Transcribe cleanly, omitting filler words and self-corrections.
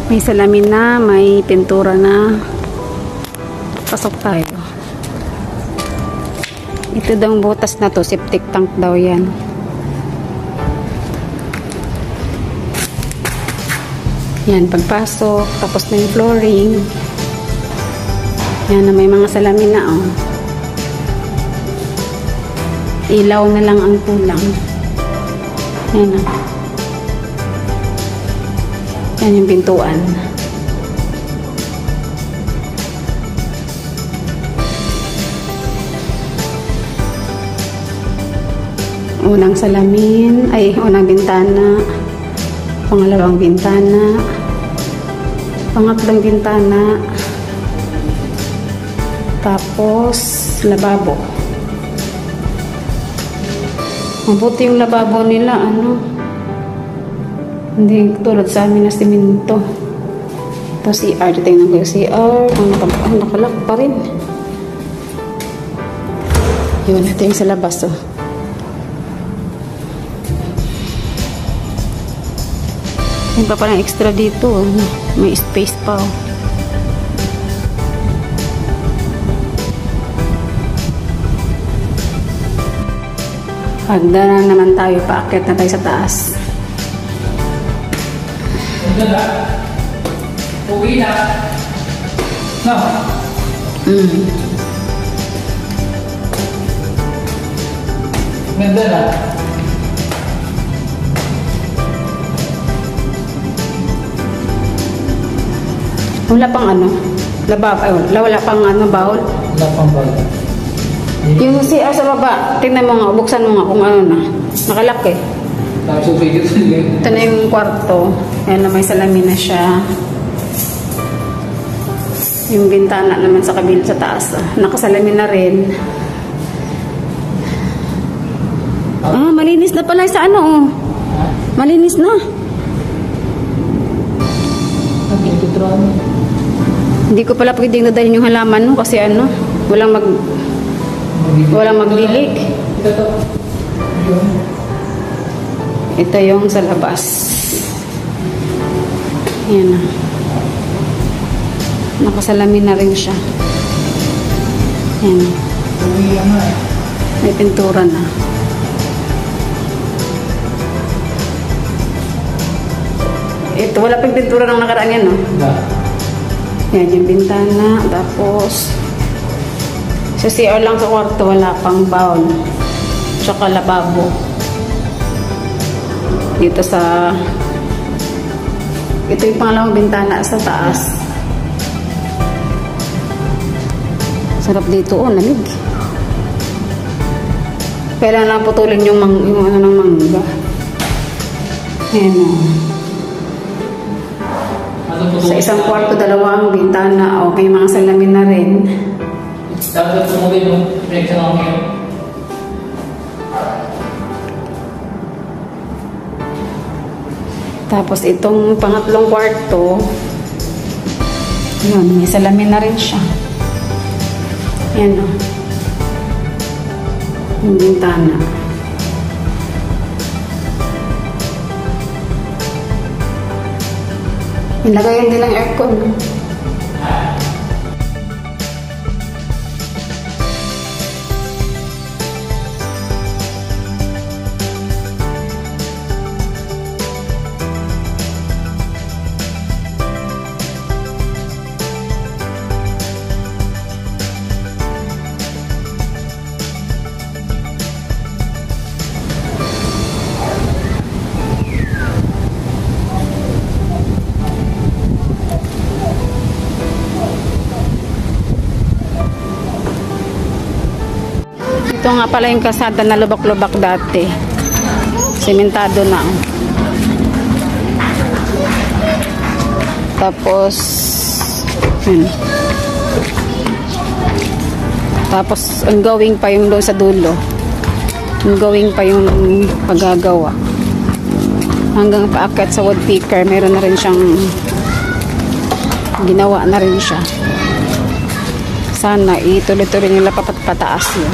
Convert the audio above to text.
May salamin na, may pintura na. Pasok tayo. Ito daw butas na to, septic tank daw yan. Yan, pagpasok, tapos na yung flooring. Yan na, may mga salamin na, oh. Ilaw na lang ang kulang. Yan na. Yan yung pintuan. Unang salamin, ay unang bintana, pangalawang bintana, pangatlong bintana, tapos lababo. Mabuti yung lababo nila, ano, hindi tulad sa amin na siminto. Tapos CR, tingnan ko yung CR, ang nakalak pa rin. Yun, ito yung sa labas, oh. Yung pa palang extra dito, oh. May space pa, oh. Hagdanan naman tayo, paakyat na tayo sa taas. Uwi na. No. Ganda na. Wala pang ano? Wala pang ano, bawal? Wala pang bawal. Yung CR sa baba, tingnan mo nga, buksan mo nga kung ano na. Nakalak eh. Ito na yung kwarto. Ayan na, may salamin na siya. Yung bintana naman sa kabila sa taas. Nakasalamin na rin. Ah, malinis na pala sa ano, oh. Malinis na. Hindi ko pala pwedeng nadalhin yung halaman, no, kasi ano, walang magdilig. Ito yung sa labas. Yan na. Nakasalamin na rin siya. Yan. May pintura na. Ito, wala pang pintura ng nakaraan yan, no? Yan, yung bintana. Tapos, sa CR lang sa kwarto, wala pang bowl. Tsaka lababo. Dito sa... Ito yung pangalawang bintana sa taas. Sarap dito, oh, lamig. Kailangan lang putulin yung ano ng mangga. Ayan, oh. Sa isang kwarto, dalawang bintana, okay, mga salamin na rin. Dapat tumulin yung reaction ng ngayon. Tapos itong pangatlong kwarto, yun, may salamin na rin siya. Yan, o. Yung bintana. Nilagayan din ang aircon. Ito nga pala yung kasada na lubak-lubak dati. Sementado na. Tapos tapos ongoing pa yung doon sa dulo. Ongoing pa yung paggagawa. Hanggang paakyat sa wood picker, meron na rin siyang ginawa na rin siya. Sana ituloy-tuloy nila pataas yun.